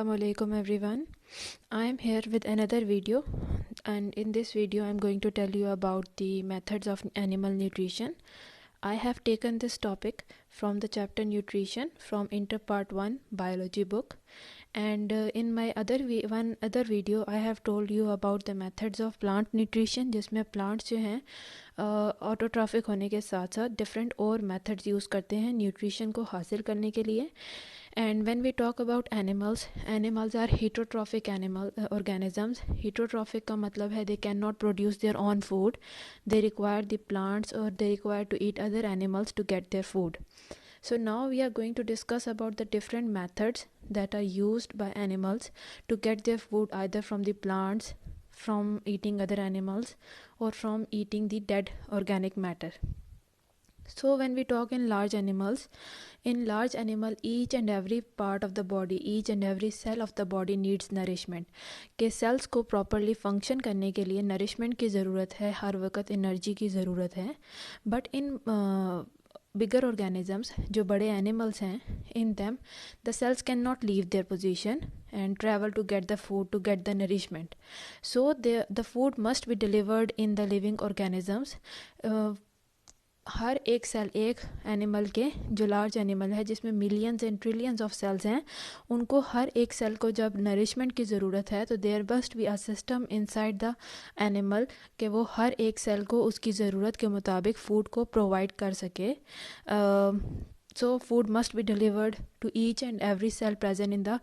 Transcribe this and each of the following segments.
Assalamualaikum everyone. I am here with another video, and in this video I am going to tell you about the methods of animal nutrition. I have taken this topic from the chapter Nutrition from Inter Part 1 Biology book, and in my one other video I have told you about the methods of plant nutrition, जिसमें plants जो हैं autotrophic होने के साथ साथ different और methods use करते हैं न्यूट्रिशन को हासिल करने के लिए. And when we talk about animals are heterotrophic organisms. Heterotrophic का मतलब है they cannot produce their own food. They require the plants or they require to eat other animals to get their food. So now we are going to discuss about the different methods that are used by animals to get their food, either from the plants, from eating other animals, or from eating the dead organic matter. So when we talk in large animal, each and every part of the body, each and every cell of the body needs nourishment. के cells को properly function करने के लिए nourishment की ज़रूरत है, हर वक्त energy की ज़रूरत है. But in bigger organisms, जो बड़े animals हैं, in them the cells cannot leave their position and travel to get the food, to get the nourishment. So the food must be delivered in the living organisms. हर एक cell, एक animal के, जो large animal है जिसमें millions and trillions of cells हैं, उनको हर एक cell को जब नरिशमेंट की ज़रूरत है तो there must be a system inside the animal कि वो हर एक सेल को उसकी ज़रूरत के मुताबिक फ़ूड को प्रोवाइड कर सके. So food must be delivered to each and every cell present in the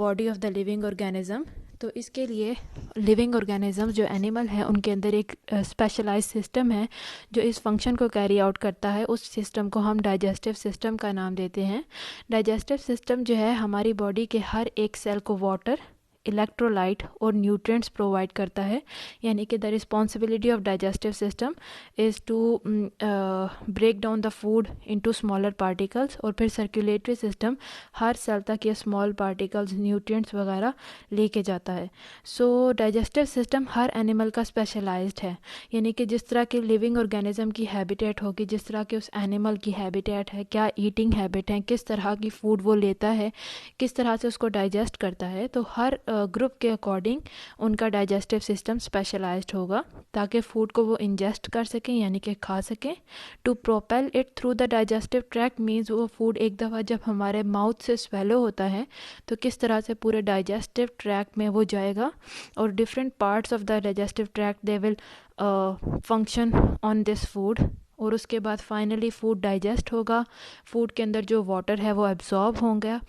body of the living organism. तो इसके लिए लिविंग ऑर्गेनिज्म जो एनिमल है उनके अंदर एक स्पेशलाइज सिस्टम है जो इस फंक्शन को कैरी आउट करता है. उस सिस्टम को हम डाइजेस्टिव सिस्टम का नाम देते हैं. डाइजेस्टिव सिस्टम जो है हमारी बॉडी के हर एक सेल को वाटर, इलेक्ट्रोलाइट और न्यूट्रिएंट्स प्रोवाइड करता है. यानी कि the responsibility of digestive system is to break down the food into smaller particles, और फिर सर्कुलेटरी सिस्टम हर सेल तक ये स्मॉल पार्टिकल्स, न्यूट्रिएंट्स वगैरह लेके जाता है. सो डाइजेस्टिव सिस्टम हर एनिमल का स्पेशलाइज्ड है. यानी कि जिस तरह की लिविंग ऑर्गेनिज्म की हैबिटेट होगी, जिस तरह के उस एनिमल की हैबिटेट है, क्या ईटिंग हैबिट है, किस तरह की फ़ूड वो लेता है, किस तरह से उसको डाइजेस्ट करता है, तो हर ग्रुप के अकॉर्डिंग उनका डाइजेस्टिव सिस्टम स्पेशलाइज्ड होगा ताकि फ़ूड को वो इंजेस्ट कर सकें, यानी कि खा सकें. To propel it through the digestive tract means वो फूड एक दफ़ा जब हमारे माउथ से स्वेलो होता है तो किस तरह से पूरे डाइजेस्टिव ट्रैक्ट में वो जाएगा, और different parts of the digestive tract they will function on this food. और उसके बाद फाइनली फूड डाइजेस्ट होगा. फूड के अंदर जो वाटर है वो एब्जॉर्ब होगा.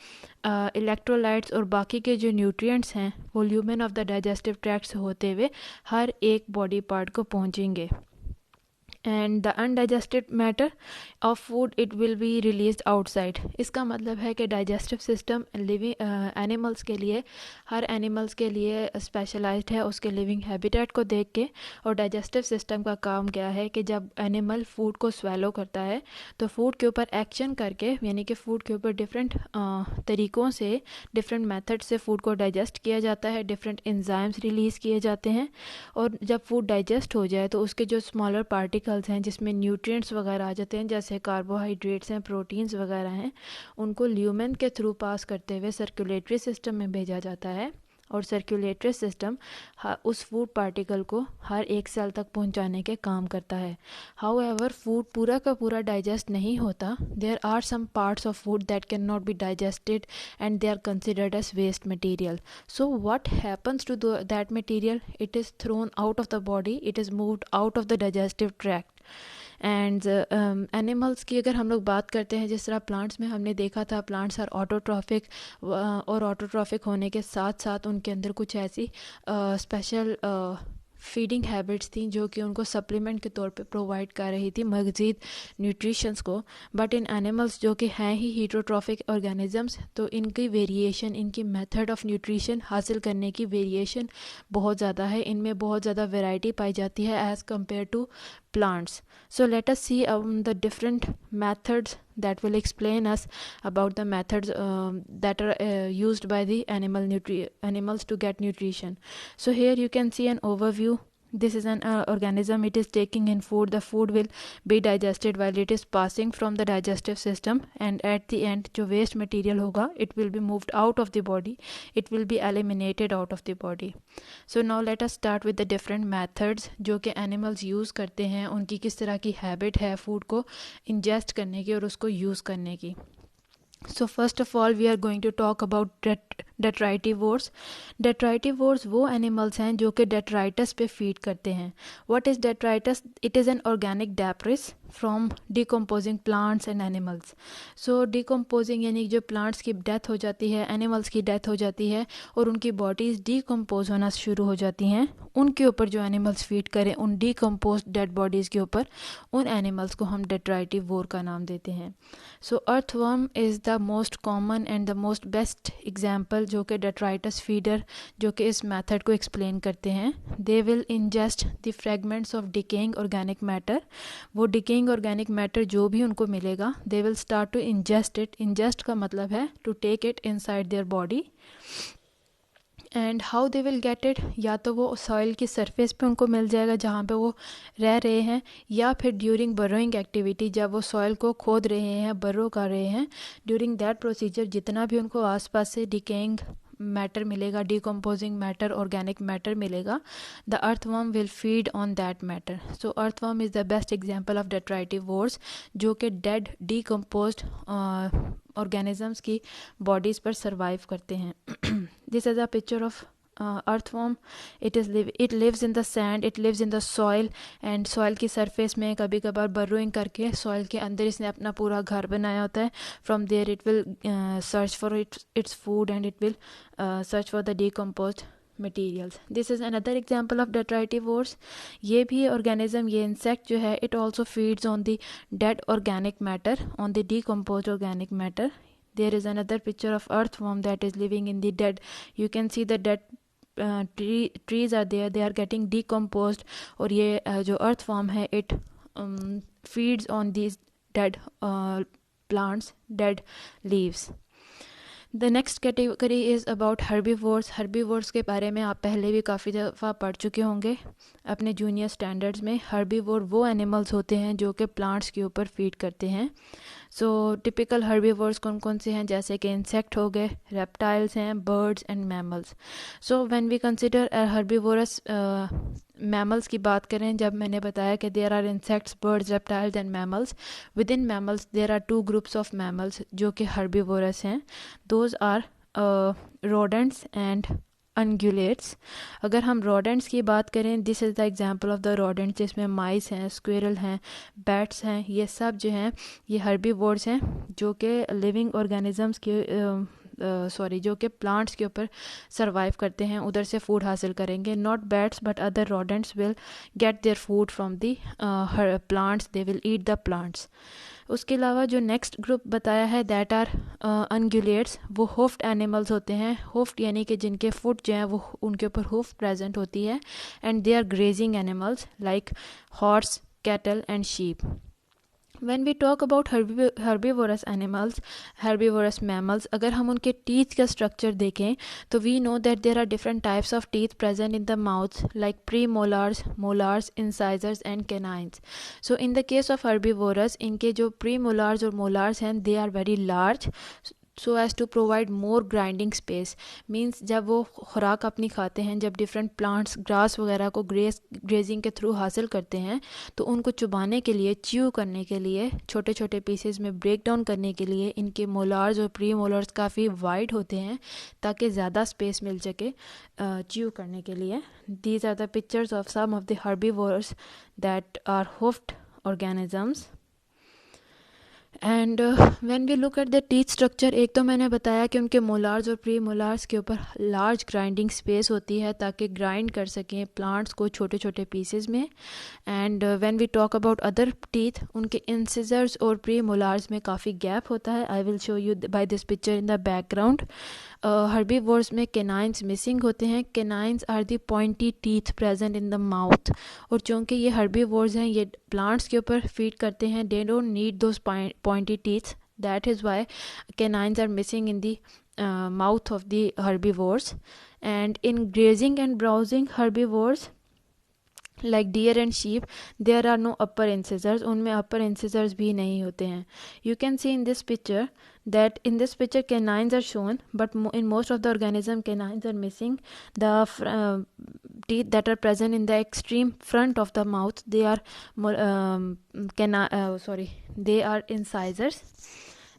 इलेक्ट्रोलाइट्स और बाकी के जो न्यूट्रिएंट्स हैं वो lumen of the digestive tract से होते हुए हर एक बॉडी पार्ट को पहुंचेंगे. And the undigested matter of food it will be released outside. इसका मतलब है कि डाइजेस्टिव सिस्टम लिविंग एनिमल्स के लिए, हर एनिमल्स के लिए स्पेशलाइज्ड है उसके लिविंग हैबिटेट को देख के. और डाइजेस्टिव सिस्टम का काम क्या है कि जब एनिमल फूड को स्वेलो करता है तो फूड के ऊपर एक्शन करके, यानी कि फ़ूड के ऊपर डिफरेंट तरीक़ों से, डिफरेंट मेथड से फ़ूड को डाइजेस्ट किया जाता है, डिफरेंट एंजाइम्स रिलीज़ किए जाते हैं. और जब फूड डाइजेस्ट हो जाए तो उसके जो स्मॉलर पार्टिकल्स हैं जिसमें न्यूट्रिएंट्स वगैरह आ जाते हैं, जैसे कार्बोहाइड्रेट्स हैं, प्रोटीन्स वगैरह हैं, उनको ल्यूमेन के थ्रू पास करते हुए सर्कुलेटरी सिस्टम में भेजा जाता है. और सर्कुलेटरी सिस्टम उस फूड पार्टिकल को हर एक सेल तक पहुंचाने के काम करता है. हाउएवर फूड पूरा का पूरा डाइजेस्ट नहीं होता. There are some parts of food that can not be digested and they are considered as waste material. So what happens to that material? It is thrown out of the body, it is moved out of the digestive tract. And animals की अगर हम लोग बात करते हैं, जिस तरह plants में हमने देखा था, प्लांट्स आर ऑटोट्रॉफिक, और ऑटोट्रॉफिक होने के साथ साथ उनके अंदर कुछ ऐसी स्पेशल फीडिंग हैबिट्स थी जो कि उनको सप्लीमेंट के तौर पे प्रोवाइड कर रही थी मज़ीद न्यूट्रिशंस को. बट इन एनिमल्स जो कि हैं ही हीटरोट्रॉफिक ऑर्गेनिजम्स, तो इनकी वेरिएशन, इनकी मेथड ऑफ न्यूट्रिशन हासिल करने की वेरिएशन बहुत ज़्यादा है. इनमें बहुत ज़्यादा वैरायटी पाई जाती है as compare to plants. So let us see the different methods that will explain us about the methods that are used by the animals to get nutrition. So here you can see an overview This is an organism, it is taking in food. The food will be digested while it is passing from the digestive system, and at the end जो waste material होगा, it will be moved out of the body, it will be eliminated out of the body. So now let us start with the different methods जो कि animals use करते हैं, उनकी किस तरह की habit है food को ingest करने की और उसको use करने की. So first of all we are going to talk about detritivores. Detritivores वो animals हैं जो कि detritus पे feed करते हैं. What is detritus? It is an organic debris from decomposing plants and animals. So decomposing यानी जो plants की death हो जाती है, animals की death हो जाती है और उनकी bodies decompose होना शुरू हो जाती हैं, उनके ऊपर जो animals feed करें उन decomposed dead bodies के ऊपर, उन animals को हम detritivore का नाम देते हैं. So earthworm is the most common and the most best example जो कि detritus feeder जो कि इस method को explain करते हैं. They will ingest the fragments of decaying organic matter. वो decaying organic matter जो भी उनको मिलेगा, they will start to ingest it. Ingest का मतलब है to take it inside their body. And how they will get it, या तो वो सॉइल की सरफेस पे उनको मिल जाएगा जहाँ पे वो रह रहे हैं, या फिर ड्यूरिंग बरोइंग एक्टिविटी जब वो सॉइल को खोद रहे हैं, बरो कर रहे हैं, ड्यूरिंग दैट प्रोसीजर जितना भी उनको आसपास से डिकेइंग मैटर मिलेगा, डिकम्पोजिंग मैटर, ऑर्गेनिक मैटर मिलेगा, the earthworm will feed on that matter. So earthworm is the best example of detritivores जो कि डेड डिकम्पोज्ड ऑर्गेनिजम्स की बॉडीज़ पर सर्वाइव करते हैं. This is a picture of earthworm. It lives in the sand, it lives in the soil, and soil की surface में कभी कभार burrowing करके soil के अंदर इसने अपना पूरा घर बनाया होता है. From there it will search for its food, and it will search for the decomposed materials. This is another example of detritivores. ये भी organism, ये insect जो है, it also feeds on the dead organic matter, on the decomposed organic matter. There is another picture of earthworm that is living in the dead. You can see the dead trees are there, they are getting decomposed. और ये जो earthworm है, it feeds on these dead plants, dead leaves. The next category is about herbivores. Herbivores के बारे में आप पहले भी काफ़ी दफ़ा पढ़ चुके होंगे अपने जूनियर स्टैंडर्ड्स में. हर्बीवोर वो एनिमल्स होते हैं जो कि प्लांट्स के ऊपर फीड करते हैं. सो टिपिकल हर्बीवोर्स कौन कौन से हैं, जैसे कि इंसेक्ट हो गए, रेप्टाइल्स हैं, birds and mammals. So when we consider herbivorous mammals की बात करें, जब मैंने बताया कि there are insects, birds, reptiles and mammals. Within mammals there are 2 groups of mammals जो कि हर्बीवोरस हैं. Those are rodents and ungulates. अगर हम rodents की बात करें, this is the example of the rodents जिसमें माइस हैं, स्क्विरल हैं, बैट्स हैं. ये सब जो हैं ये हर्बीवोर्स हैं जो कि लिविंग ऑर्गेनिजम्स के जो कि प्लांट्स के ऊपर सर्वाइव करते हैं, उधर से फूड हासिल करेंगे. Not bats but other rodents will get there food from the plants, they will eat the plants. उसके अलावा जो नेक्स्ट ग्रुप बताया है दैट आर अनग्युलेट्स, वो होफ्ड एनिमल्स होते हैं. होफ्ड यानी कि जिनके फुट जो हैं वो उनके ऊपर होफ प्रेजेंट होती है. And they are grazing animals like horse, cattle and sheep. When we talk about herbivorous animals, herbivorous mammals, अगर हम उनके teeth का structure देखें तो we know that there are different types of teeth present in the mouth like premolars, molars, incisors and canines. So in the case of herbivorous, इनके जो premolars और molars हैं they are very large so as to provide more grinding space. Means जब वो खुराक अपनी खाते हैं, जब different plants ग्रास वगैरह को ग्रेजिंग के थ्रू हासिल करते हैं तो उनको चुबाने के लिए, च्यू करने के लिए, छोटे छोटे पीसेस में ब्रेक डाउन करने के लिए इनके मोलार्स और प्री मोलार्स काफ़ी वाइड होते हैं ताकि ज़्यादा स्पेस मिल सके च्यू करने के लिए. These are the pictures of some of the herbivores that are hoofed organisms. And when we look at the teeth structure, एक तो मैंने बताया कि उनके मोलार्स और प्री मोलार्स के ऊपर लार्ज ग्राइंडिंग स्पेस होती है ताकि ग्राइंड कर सकें प्लांट्स को छोटे छोटे पीसेस में. And when we talk about other teeth, उनके इंसिजर्स और प्री मोलार्स में काफ़ी गैप होता है. I will show you by this picture in the background. Herbivores में केनाइंस मिसिंग होते हैं. Canines are the pointy teeth present in the mouth. और चूँकि ये हर्बीवोर्स हैं, ये प्लांट्स के ऊपर फीड करते हैं, they don't need those pointy teeth. That is why canines are missing in the mouth of the herbivores. And in grazing and browsing, herbivores like deer and sheep, there are no upper incisors, उनमें upper incisors भी नहीं होते हैं. You can see in this picture that in this picture canines are shown, but in most of the organism canines are missing. The teeth that are present in the extreme front of the mouth, they are they are incisors.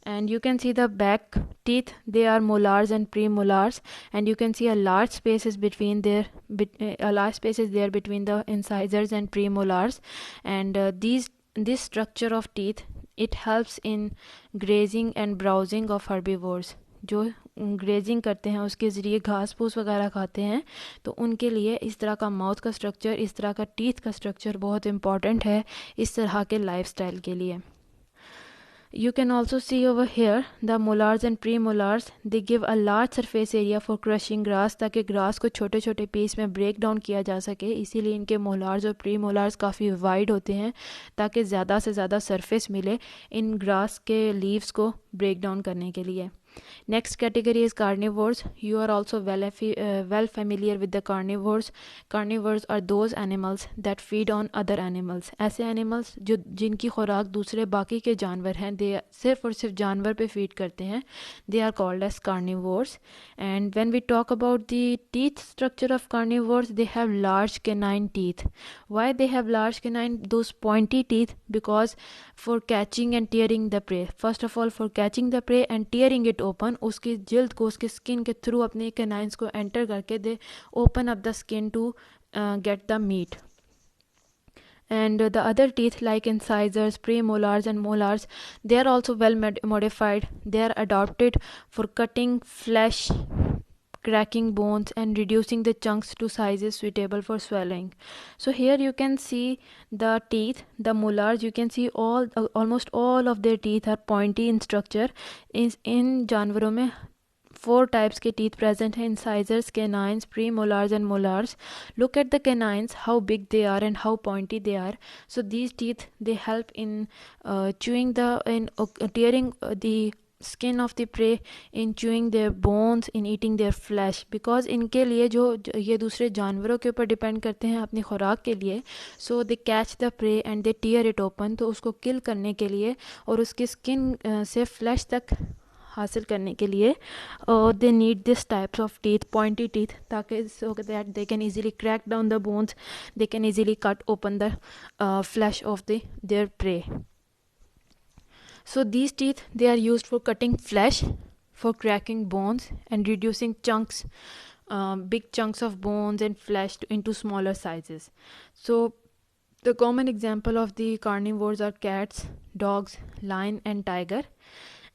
And you can see the back teeth, they are molars and premolars, and you can see a large space is between there, a large space is there between the incisors and premolars. And this structure of teeth, it helps in grazing and browsing of herbivores. जो grazing करते हैं उसके ज़रिए घास फूस वगैरह खाते हैं, तो उनके लिए इस तरह का माउथ का स्ट्रक्चर, इस तरह का टीथ का स्ट्रक्चर बहुत इम्पॉर्टेंट है इस तरह के लाइफस्टाइल के लिए. You can also see over here the molars and premolars, they give a large surface area for crushing grass, ताकि ग्रास को छोटे छोटे पीस में ब्रेक डाउन किया जा सके. इसीलिए इनके मोलार्स और प्रीमोलार्स काफ़ी वाइड होते हैं ताकि ज़्यादा से ज़्यादा सरफेस मिले इन ग्रास के लीव्स को ब्रेक डाउन करने के लिए. Next category is carnivores. You are also well familiar with the carnivores. Carnivores are those animals that feed on other animals. ऐसे animals जो जिनकी खुराक दूसरे बाकी के जानवर हैं, they सिर्फ और सिर्फ जानवर पे feed करते हैं, they are called as carnivores. And when we talk about the teeth structure of carnivores, they have large canine teeth. Why they have large canine, those pointy teeth? Because for catching and tearing the prey. First of all, for catching the prey and tearing it open, उसकी जिल्द को उसके skin के through अपने canines को enter करके they open up the skin to get the meat. And the other teeth like incisors, premolars and molars, they are also well modified. They are adapted for cutting flesh, cracking bones and reducing the chunks to sizes suitable for swallowing. So here you can see the teeth, the molars, you can see almost all of their teeth are pointy in structure. In जानवरों में 4 types के teeth present हैं: incisors, canines, premolars and molars. Look at the canines, how big they are and how pointy they are. So these teeth, they help in tearing the skin of the prey, in chewing their bones, in eating their flesh. Because इनके लिए जो ये दूसरे जानवरों के ऊपर depend करते हैं अपनी खुराक के लिए, so they catch the prey and they tear it open. तो उसको किल करने के लिए और उसकी स्किन से फ्लैश तक हासिल करने के लिए they need this types of teeth, pointy teeth, ताकि so that they can easily crack down the bones, they can easily cut open the flesh of their prey. So these teeth, they are used for cutting flesh, for cracking bones and reducing chunks, big chunks of bones and flesh into smaller sizes. So the common example of the carnivores are cats, dogs, lion and tiger.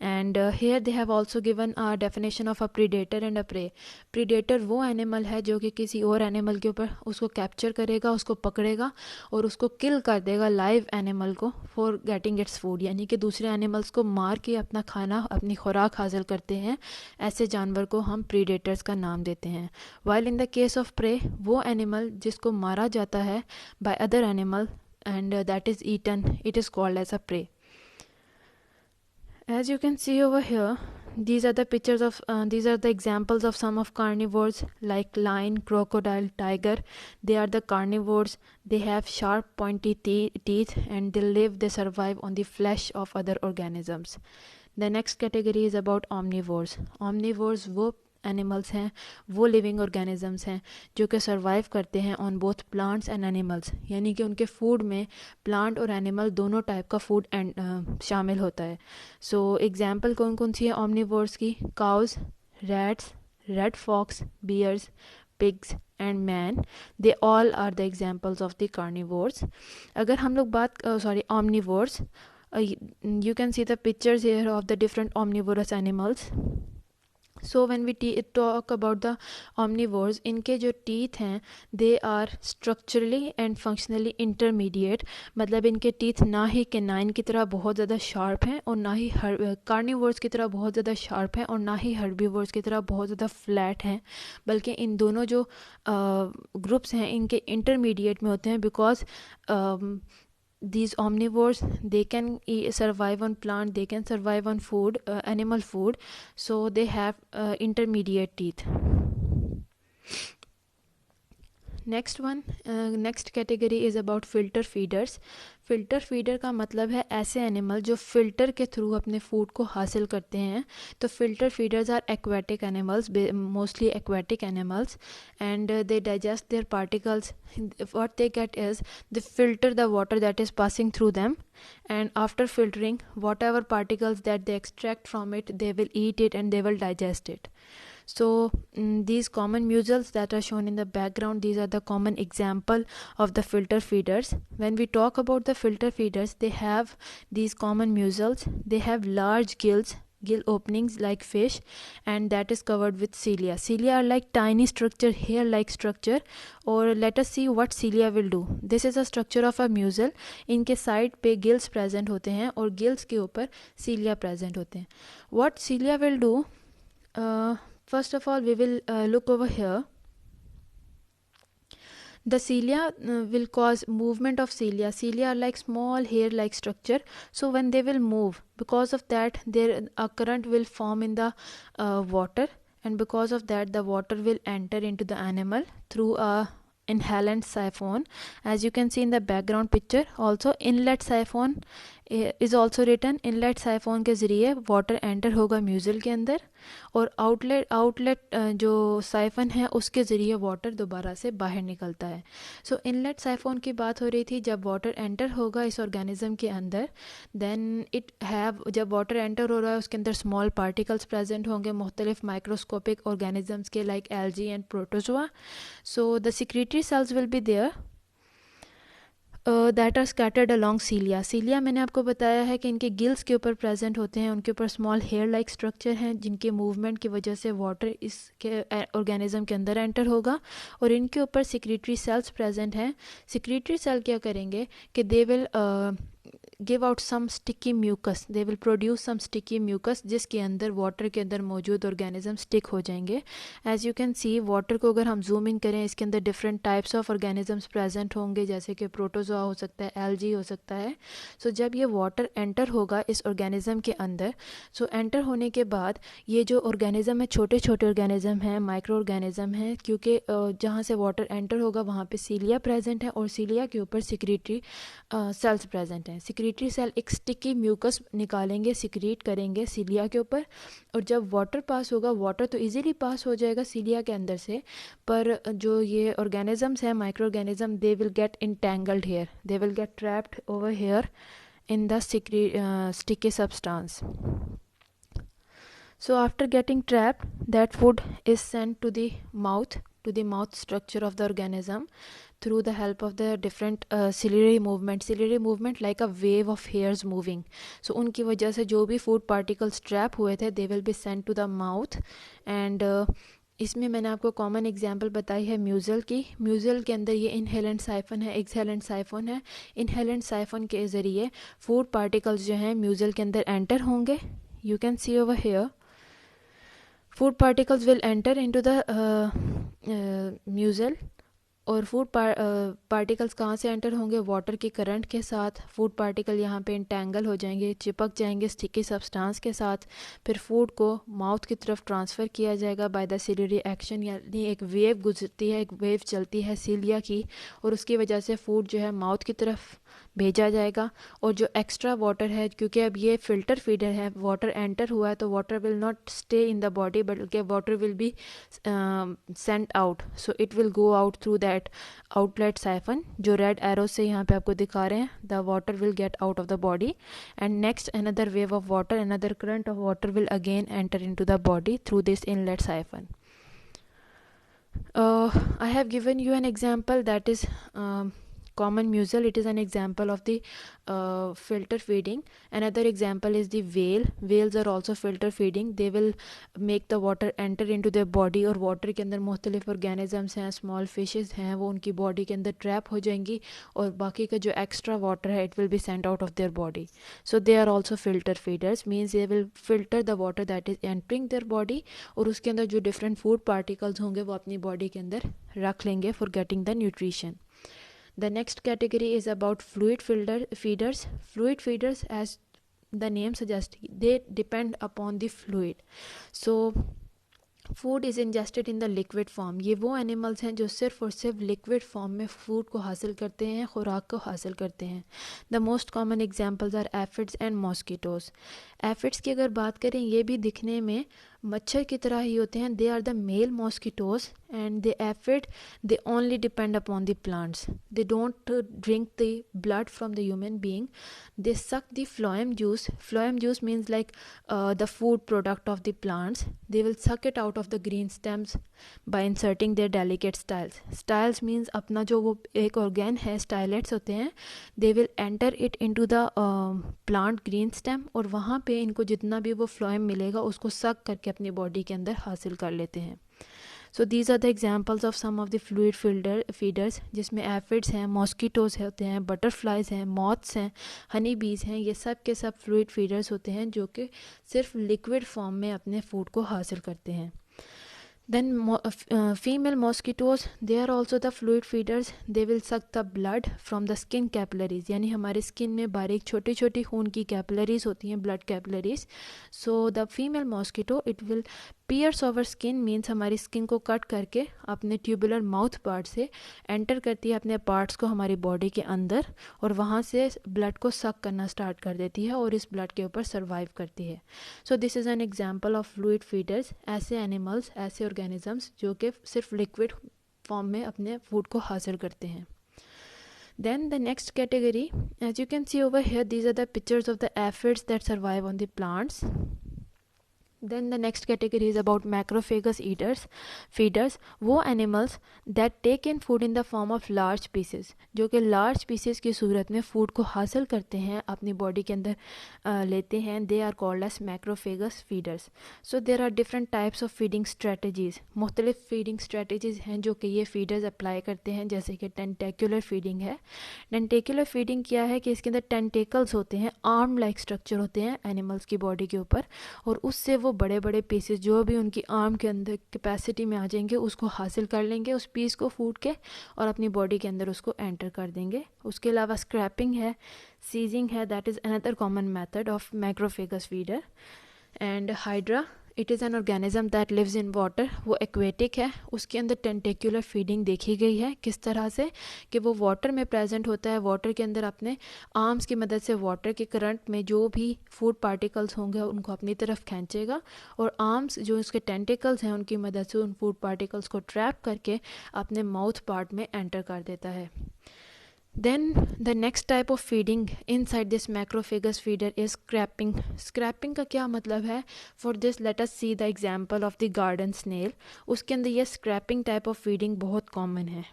And here they have also given a definition of a predator and a prey. Predator वो animal है जो कि किसी और animal के ऊपर उसको capture करेगा, उसको पकड़ेगा और उसको किल कर देगा लाइव एनिमल को फॉर गेटिंग इट्स फूड, यानी कि दूसरे एनिमल्स को मार के अपना खाना, अपनी खुराक हासिल करते हैं. ऐसे जानवर को हम प्रीडेटर्स का नाम देते हैं. While in the case of prey, वो एनिमल जिसको मारा जाता है by other animal and that is eaten, it is called as a prey. As you can see over here, these are the pictures of these are the examples of some of carnivores like lion, crocodile, tiger. They are the carnivores. They have sharp pointy teeth and they survive on the flesh of other organisms. The next category is about omnivores. Omnivores वो animals हैं, वो living organisms हैं जो कि survive करते हैं on both plants and animals, यानी कि उनके फूड में प्लांट और एनिमल दोनों टाइप का फूड शामिल होता है. सो एग्जांपल कौन कौन सी है ऑमनिवोर्स की? Cows, rats, red fox, bears, pigs and man, they all are the examples of the carnivores. अगर हम लोग बात omnivores, you can see the pictures here of the different omnivorous animals. So when we talk about the omnivores, इनके जो teeth हैं they are structurally and functionally intermediate. मतलब इनके teeth ना ही canine की तरह बहुत ज़्यादा sharp हैं और ना ही carnivores की तरह बहुत ज़्यादा sharp हैं और ना ही herbivores की तरह बहुत ज़्यादा flat हैं, बल्कि इन दोनों जो groups हैं इनके intermediate में होते हैं. Because these omnivores, they can survive on plant, they can survive on food, animal food, so they have intermediate teeth. Next category is about filter feeders. Filter feeder का मतलब है ऐसे एनिमल जो फ़िल्टर के through अपने food को हासिल करते हैं. तो filter feeders are aquatic animals, mostly aquatic animals, and they digest their particles. What they get is they filter the water that is passing through them, and after filtering whatever particles that they extract from it, they will eat it and they will digest it. So these common mussels that are shown in the background, these are the common example of the filter feeders. When we talk about the filter feeders, they have these common mussels. They have large gill openings like fish, and that is covered with cilia. Cilia are like tiny structure, hair like structure. Or let us see what cilia will do. This is a structure of a mussel. इनके side पे gills present होते हैं और gills के ऊपर cilia present होते हैं. What cilia will do, first of all we will look over here. The cilia will cause movement of cilia. Cilia are like small hair like structure, so when they will move, because of that a current will form in the water, and because of that the water will enter into the animal through a inhalant siphon. As you can see in the background picture, also inlet siphon is also written. Inlet siphon के ज़रिए water enter होगा mussel के अंदर, और outlet जो siphon है उसके ज़रिए वाटर दोबारा से बाहर निकलता है. सो इनलेट साइफोन की बात हो रही थी. जब वाटर एंटर होगा इस ऑर्गेनिज्म के अंदर, देन जब वाटर एंटर हो रहा है उसके अंदर स्मॉल पार्टिकल्स प्रेजेंट होंगे मुख्तलिफ माइक्रोस्कोपिक ऑर्गेनिजम्स के, like algae and protozoa. So the secretory cells will be there that are scattered along cilia. Cilia मैंने आपको बताया है कि इनके गिल्स के ऊपर प्रेजेंट होते हैं. उनके ऊपर स्मॉल हेयर लाइक स्ट्रक्चर हैं जिनके मूवमेंट की वजह से वाटर इसके ऑर्गेनिज्म के अंदर एंटर होगा, और इनके ऊपर सिक्रीटरी सेल्स प्रेजेंट हैं. सिक्रीटरी सेल क्या करेंगे कि they will give out some sticky mucus. They will produce some sticky mucus जिसके अंदर वाटर के अंदर मौजूद ऑर्गेनिज्म स्टिक हो जाएंगे. As you can see water को अगर हम जूम इन करें, इसके अंदर different types of organisms present होंगे, जैसे कि प्रोटोजोआ हो सकता है, एल्गी हो सकता है. सो जब ये वाटर एंटर होगा इस ऑर्गेनिज्म के अंदर, सो एंटर होने के बाद ये जो ऑर्गेनिज्म है, छोटे छोटे ऑर्गेनिज्म हैं, माइक्रो ऑर्गेनिज्म हैं, क्योंकि जहाँ से वाटर एंटर होगा वहाँ पे सीलिया प्रेजेंट है और सीलिया के ऊपर सिक्रीटरी सेल्स प्रेजेंट हैं. सिक्रीटरी सेल एक स्टिकी म्यूकस निकालेंगे, सिक्रीट करेंगे सीलिया के ऊपर, और जब वाटर पास होगा, वाटर तो इजीली पास हो जाएगा सीलिया के अंदर से, पर जो ये ऑर्गेनिजम्स हैं, micro organism, they will get entangled here, they will get trapped over here in the sticky substance. So after getting trapped, that food is sent to the mouth structure of the organism through the help of the different ciliary movement like a wave of hairs moving. So उनकी वजह से जो भी food particles trap हुए थे, they will be sent to the mouth. and इसमें मैंने आपको कॉमन एग्जांपल बताई है म्यूज़ल की. म्यूज़ल के अंदर ये इनहेलेंट साइफन है, एक्सहेलेंट साइफन है. इनहेलेंट साइफन के ज़रिए फूड पार्टिकल्स जो हैं म्यूज़ल के अंदर एंटर होंगे. You can see over here, food particles will enter into the mussel, और फूड पार्टिकल्स कहाँ से एंटर होंगे? वाटर की करंट के साथ. फूड पार्टिकल यहाँ पे इंटेंगल हो जाएंगे, चिपक जाएंगे स्टिकी सब्सटेंस के साथ. फिर फूड को माउथ की तरफ ट्रांसफ़र किया जाएगा बाय द सिलियरी एक्शन, यानी एक वेव गुजरती है, एक वेव चलती है सीलिया की, और उसकी वजह से फूड जो है माउथ की तरफ भेजा जाएगा. और जो एक्स्ट्रा वाटर है, क्योंकि अब ये फ़िल्टर फीडर है, वाटर एंटर हुआ है, तो water will not stay in the body, बल्कि water will be sent out. So it will go out through that outlet siphon, जो रेड एरो से यहाँ पे आपको दिखा रहे हैं. The water will get out of the body, and next another wave of water, another current of water will again enter in to the body through this inlet siphon. I have given you an example, that is common mussel. It is an example of the filter feeding. Another example is the whale. Whales are also filter feeding. They will make the water enter into their body, और water के अंदर मुख्तलिफ organisms हैं, small fishes हैं, वो उनकी body के अंदर trap हो जाएंगी, और बाकी का जो extra water है, it will be sent out of their body. So they are also filter feeders, means they will filter the water that is entering their body, और उसके अंदर जो different food particles होंगे वो अपनी body के अंदर रख लेंगे for getting the nutrition. The next category is about fluid feeders. Fluid feeders, as the name suggests, they depend upon the fluid. So food is ingested in the liquid form, ये वो animals हैं जो सिर्फ और सिर्फ liquid form में food को हासिल करते हैं, खुराक को हासिल करते हैं. The most common examples are aphids and mosquitoes. Aphids की अगर बात करें, ये भी दिखने में मच्छर की तरह ही होते हैं. They are the male mosquitoes and the aphid they only depend upon the plants. They don't drink the blood from the human being. They suck the phloem juice. Phloem juice means like the food product of the plants. They will suck it out of the green stems by inserting their delicate styles. Styles means अपना जो वो एक organ है, stylets होते हैं. They will enter it into the plant green stem और वहाँ पे इनको जितना भी वो phloem मिलेगा उसको suck करके अपनी body के अंदर हासिल कर लेते हैं. So these are the examples of some of the fluid feeders जिसमें एफिड्स हैं, मॉस्किटोज़ होते हैं, बटरफ्लाइज हैं, मॉथ्स हैं, हनी बीज हैं. ये सब के सब फ्लूइड फीडर्स होते हैं जो कि सिर्फ लिक्विड फॉर्म में अपने फूड को हासिल करते हैं. Then female mosquitoes, they are also the fluid feeders. They will suck the blood from the skin capillaries. यानी हमारे स्किन में बारीक छोटी छोटी खून की कैपिलरीज होती हैं, blood capillaries. So the female mosquito it will piers over skin, means हमारी स्किन को कट करके अपने ट्यूबुलर माउथ पार्ट से एंटर करती है अपने पार्ट्स को हमारी बॉडी के अंदर और वहाँ से ब्लड को सक करना स्टार्ट कर देती है और इस ब्लड के ऊपर सर्वाइव करती है. So this is an example of fluid feeders. ऐसे एनिमल्स, ऐसे ऑर्गेनिजम्स जो कि सिर्फ लिक्विड फॉर्म में अपने फूड को हासिल करते हैं. Then the next category, as you can see over here, these are the pictures of the aphids that survive on the plants. Then the next category is about macrophagous feeders, वो animals that take in food in the form of large pieces, जो कि large pieces की सूरत में food को हासिल करते हैं, अपनी body के अंदर लेते हैं. They are called as macrophagous feeders. So there are different types of feeding strategies. मुख्तलिफ feeding strategies हैं जो कि ये feeders apply करते हैं, जैसे कि tentacular feeding है. Tentacular feeding क्या है कि इसके अंदर tentacles होते हैं, arm like structure होते हैं animals की body के ऊपर, और उससे वो बड़े बड़े पीसेस जो भी उनकी आर्म के अंदर कैपेसिटी में आ जाएंगे उसको हासिल कर लेंगे, उस पीस को फूड के, और अपनी बॉडी के अंदर उसको एंटर कर देंगे. उसके अलावा स्क्रैपिंग है, सीजिंग है, that is another common method of macrophagous feeder. And hydra, it is an organism that lives in water, वो एक्वेटिक है. उसके अंदर टेंटेक्युलर फीडिंग देखी गई है, किस तरह से कि वो वाटर में प्रेजेंट होता है, वाटर के अंदर अपने आर्म्स की मदद से वाटर के करंट में जो भी फूड पार्टिकल्स होंगे उनको अपनी तरफ खींचेगा, और आर्म्स जो उसके टेंटिकल्स हैं उनकी मदद से उन फूड पार्टिकल्स को ट्रैप करके अपने माउथ पार्ट में एंटर कर देता है. Then the next type of feeding inside this macrophagous feeder is scraping. Scraping का क्या मतलब है? For this let us see the example of the garden snail. उसके अंदर ये scraping type of feeding बहुत common है.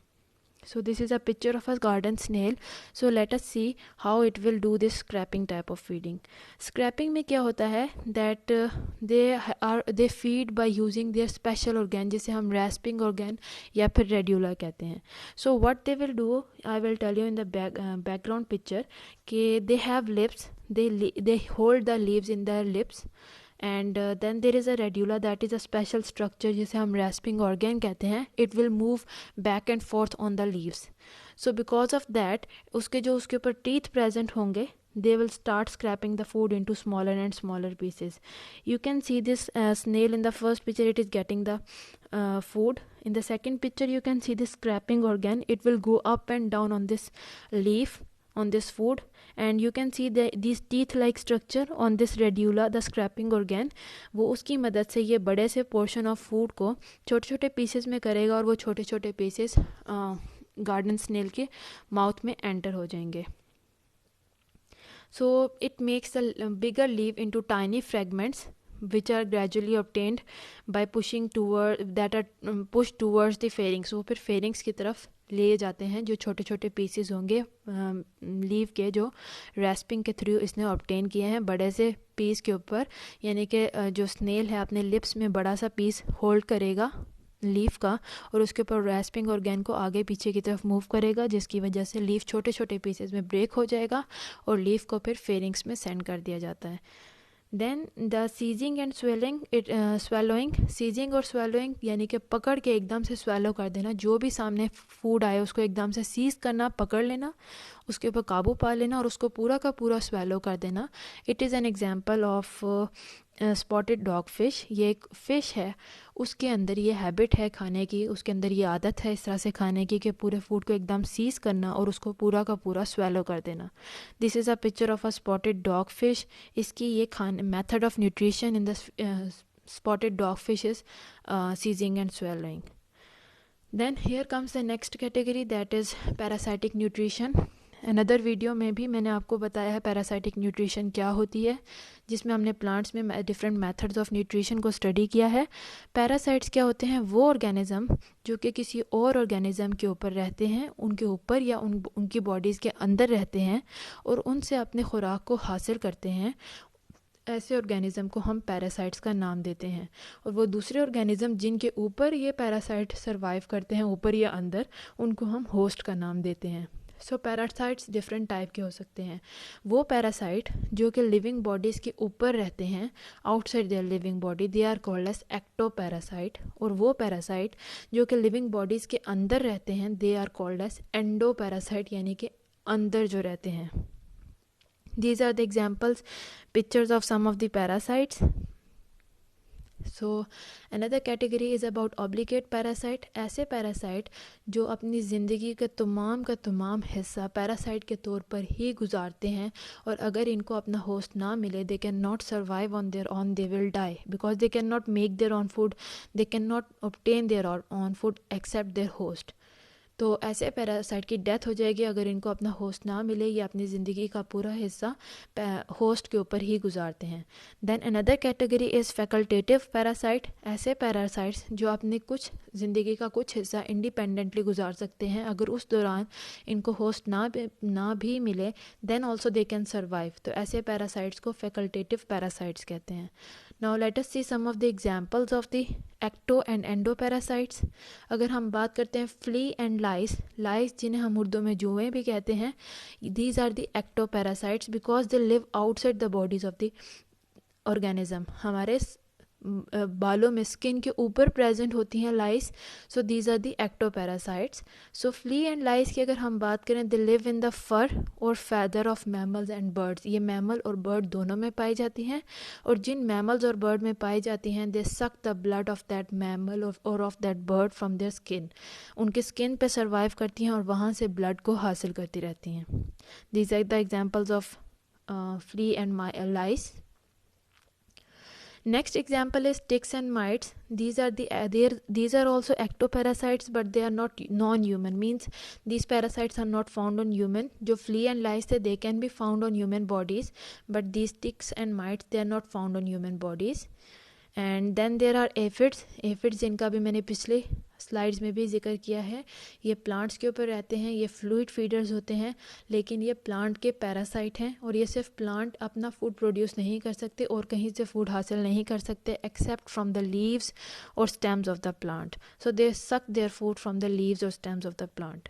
So this is a picture of a garden snail. So let us see how it will do this scraping type of feeding. Scraping में क्या होता है that they feed by using their special organ, जिसे हम rasping organ या फिर radula कहते हैं. So what they will do, I will tell you in the background picture कि they have lips, they hold the leaves in their lips. And then there is a radula, that is a special structure जिसे हम rasping organ कहते हैं. It will move back and forth on the leaves. So because of that, उसके ऊपर teeth present होंगे, they will start scraping the food into smaller and smaller pieces. You can see this snail in the first picture, it is getting the food. In the second picture you can see this scraping organ, it will go up and down on this leaf, on this food, and you can see these teeth like structure on this radula, the scraping organ. वो उसकी मदद से ये बड़े से portion of food को छोटे छोटे pieces में करेगा और वो छोटे छोटे pieces garden snail के mouth में enter हो जाएंगे. So it makes the bigger leaf into tiny fragments which are gradually obtained by pushed towards the pharynx. वो फिर pharynx की तरफ ले जाते हैं जो छोटे छोटे पीसेस होंगे लीफ के, जो रैस्पिंग के थ्रू इसने ऑब्टेन किए हैं बड़े से पीस के ऊपर. यानी कि जो स्नेल है अपने लिप्स में बड़ा सा पीस होल्ड करेगा लीफ का, और उसके ऊपर रैस्पिंग ऑर्गन को आगे पीछे की तरफ मूव करेगा, जिसकी वजह से लीफ छोटे छोटे पीसेस में ब्रेक हो जाएगा और लीफ को फिर फेरिंग्स में सेंड कर दिया जाता है. Then the seizing and swallowing. Seizing और swallowing यानी कि पकड़ के एकदम से swallow कर देना, जो भी सामने फूड आए उसको एकदम से सीज करना, पकड़ लेना, उसके ऊपर काबू पा लेना और उसको पूरा का पूरा स्वेलो कर देना। It is an example of spotted dog fish. ये एक फ़िश है, उसके अंदर ये हैबिट है खाने की, उसके अंदर ये आदत है इस तरह से खाने की कि पूरे फूड को एकदम सीज करना और उसको पूरा का पूरा स्वेलो कर देना। This is a picture of a spotted dog fish. इसकी ये खाने method of nutrition in the spotted dogfish is seizing and swallowing. Then here comes the next category, that is parasitic nutrition. Another video में भी मैंने आपको बताया है parasitic nutrition क्या होती है, जिसमें हमने प्लांट्स में डिफरेंट मेथड्स ऑफ न्यूट्रिशन को स्टडी किया है। पैरासाइट्स क्या होते हैं? वो ऑर्गेनिज्म जो कि किसी और ऑर्गेनिज्म के ऊपर रहते हैं, उनके ऊपर या उनकी बॉडीज़ के अंदर रहते हैं और उनसे अपने खुराक को हासिल करते हैं। ऐसे ऑर्गेनिज्म को हम पैरासाइट्स का नाम देते हैं। और वो दूसरे ऑर्गेनिज्म जिनके ऊपर ये पैरासाइट सरवाइव करते हैं, ऊपर या अंदर, उनको हम होस्ट का नाम देते हैं। सो पैरासाइट्स डिफरेंट टाइप के हो सकते हैं। वो पैरासाइट जो कि लिविंग बॉडीज़ के ऊपर रहते हैं, outside their living body, they are called as ectoparasite. और वो पैरासाइट जो कि लिविंग बॉडीज़ के अंदर रहते हैं, they are called as endoparasite, यानी कि अंदर जो रहते हैं। These are the examples, pictures of some of the parasites. So another category is about obligate parasite. ऐसे पैरासाइट जो अपनी ज़िंदगी का तमाम हिस्सा पैरासाइट के तौर पर ही गुजारते हैं, और अगर इनको अपना होस्ट ना मिले, they cannot survive on their own, they will die because they cannot make their own food, they cannot obtain their own food except their host. तो ऐसे पैरासाइट की डेथ हो जाएगी अगर इनको अपना होस्ट ना मिले, या अपनी ज़िंदगी का पूरा हिस्सा होस्ट के ऊपर ही गुजारते हैं। Then another category is facultative parasite. ऐसे पैरासाइट्स जो अपने कुछ ज़िंदगी का कुछ हिस्सा इंडिपेंडेंटली गुजार सकते हैं, अगर उस दौरान इनको होस्ट ना भी मिले, then also they can survive. तो ऐसे पैरासाइट्स को फैकल्टेटिव पैरासाइट्स कहते हैं। Now let us see some of the examples of the ecto and endo parasites. अगर हम बात करते हैं फ्ली एंड लाइस जिन्हें हम उर्दू में जुएं भी कहते हैं, these are the ectoparasites because they live outside the bodies of the organism. हमारे बालों में, स्किन के ऊपर प्रेजेंट होती हैं lice. So these are the ectoparasites. So flea and lice की अगर हम बात करें, दे लिव इन द फर और feather of mammals and birds. ये मैमल और बर्ड दोनों में पाई जाती हैं, और जिन मैमल्स और बर्ड में पाई जाती हैं, they suck the blood of that mammal और of that bird from their skin. उनके स्किन पे सर्वाइव करती हैं और वहाँ से ब्लड को हासिल करती रहती हैं। These are the examples of flea and lice. Next example is ticks and mites. These are also ectoparasites, but they are not non-human. Means these parasites are not found on human. जो flea and lice थे, they can be found on human bodies, but these ticks and mites, they are not found on human bodies. And then there are aphids जिनका भी मैंने पिछले slides में भी जिक्र किया है। ये प्लांट्स के ऊपर रहते हैं, ये फ्लूइड फीडर्स होते हैं, लेकिन ये प्लांट के पैरासाइट हैं, और ये सिर्फ प्लांट अपना फूड प्रोड्यूस नहीं कर सकते और कहीं से फूड हासिल नहीं कर सकते एक्सेप्ट फ्रॉम द लीव्स और stems of the plant. So they suck their food from the leaves और stems of the plant.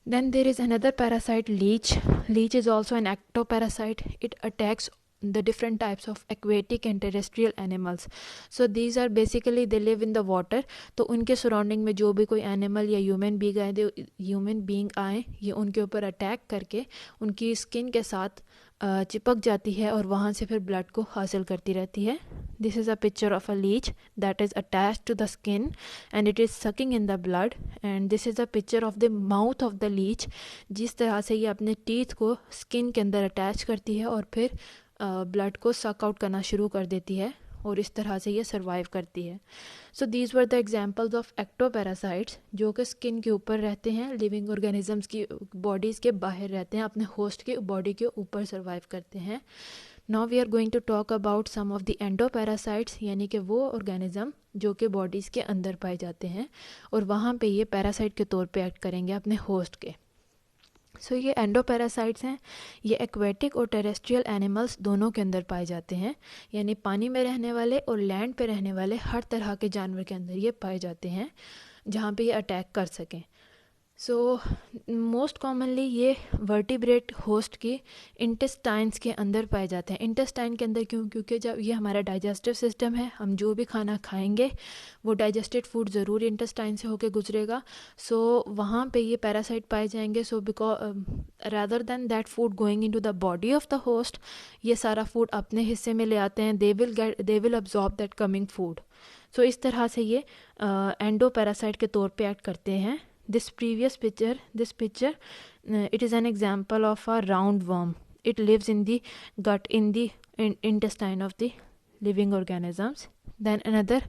Then there is another parasite, leech. Leech is also an ectoparasite. It attacks the different types of aquatic and terrestrial animals. So these are basically they live in the water. तो उनके surrounding में जो भी कोई animal या human being आए, ये उनके ऊपर अटैक करके उनकी स्किन के साथ चिपक जाती है और वहाँ से फिर ब्लड को हासिल करती रहती है. This is a picture of a leech that is attached to the skin and it is sucking in the blood. And this is a picture of the mouth of the leech. जिस तरह से ये अपने teeth को skin के अंदर attach करती है और फिर ब्लड को सक आउट करना शुरू कर देती है, और इस तरह से ये सर्वाइव करती है. So these were the examples of ectoparasites जो कि स्किन के ऊपर रहते हैं, लिविंग ऑर्गेनिजम्स की बॉडीज़ के बाहर रहते हैं, अपने होस्ट के बॉडी के ऊपर सर्वाइव करते हैं. Now we are going to talk about some of the endoparasites, यानी कि वो ऑर्गेनिज्म जो कि बॉडीज़ के अंदर पाए जाते हैं और वहाँ पे ये पैरासाइट के तौर पे एक्ट करेंगे अपने होस्ट के. सो ये एंडोपैरासाइट्स हैं. ये एक्वेटिक और टेरेस्ट्रियल एनिमल्स दोनों के अंदर पाए जाते हैं, यानी पानी में रहने वाले और लैंड पे रहने वाले हर तरह के जानवर के अंदर ये पाए जाते हैं जहाँ पे ये अटैक कर सकें. सो मोस्ट कॉमनली ये वर्टिब्रेट होस्ट की इंटेस्टाइन्स के अंदर पाए जाते हैं। इंटेस्टाइन के अंदर क्यों? क्योंकि जब ये हमारा डाइजेस्टिव सिस्टम है, हम जो भी खाना खाएंगे वो डाइजेस्टेड फूड ज़रूर इंटेस्टाइन से होके गुजरेगा। सो वहाँ पे ये पैरासाइट पाए जाएंगे। So because rather than that food going into the body of the host, ये सारा फूड अपने हिस्से में ले आते हैं। They will absorb that coming food. So इस तरह से ये एंडो पैरासाइट के तौर पे एक्ट करते हैं। This picture, it is an example of a roundworm. It lives in the gut, in the intestine of the living organisms. Then another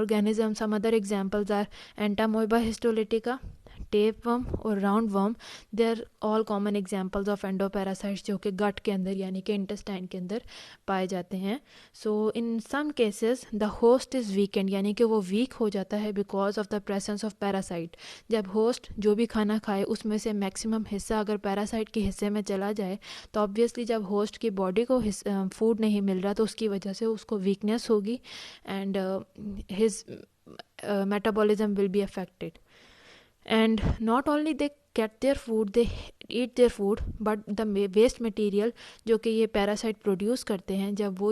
organism, some other examples are Entamoeba histolytica, tapeworm और roundworm. They are all common examples of endoparasites जो कि gut के अंदर यानी कि intestine के अंदर पाए जाते हैं. So in some cases the host is weakened, यानी कि वो weak हो जाता है because of the presence of parasite. जब host जो भी खाना खाए उसमें से maximum हिस्सा अगर parasite के हिस्से में चला जाए तो obviously जब host की body को food नहीं मिल रहा तो उसकी वजह से उसको weakness होगी and his metabolism will be affected. And not only they get their food, they eat their food, but the waste material जो कि ये पैरासाइट प्रोड्यूस करते हैं, जब वो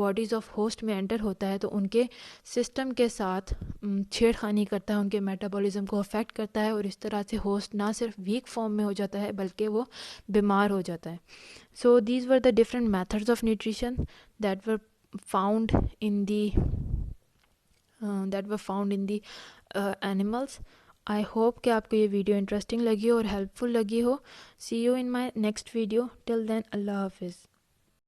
बॉडीज़ ऑफ होस्ट में एंटर होता है तो उनके सिस्टम के साथ छेड़खानी करता है, उनके मेटाबॉलिज्म को अफेक्ट करता है और इस तरह से होस्ट ना सिर्फ वीक फॉर्म में हो जाता है बल्कि वो बीमार हो जाता है. So these were the different methods of nutrition that were found in the animals. I hope कि आपको ये वीडियो इंटरेस्टिंग लगी हो और हेल्पफुल लगी हो. See you in my next video. Till then, अल्लाह हाफिज़.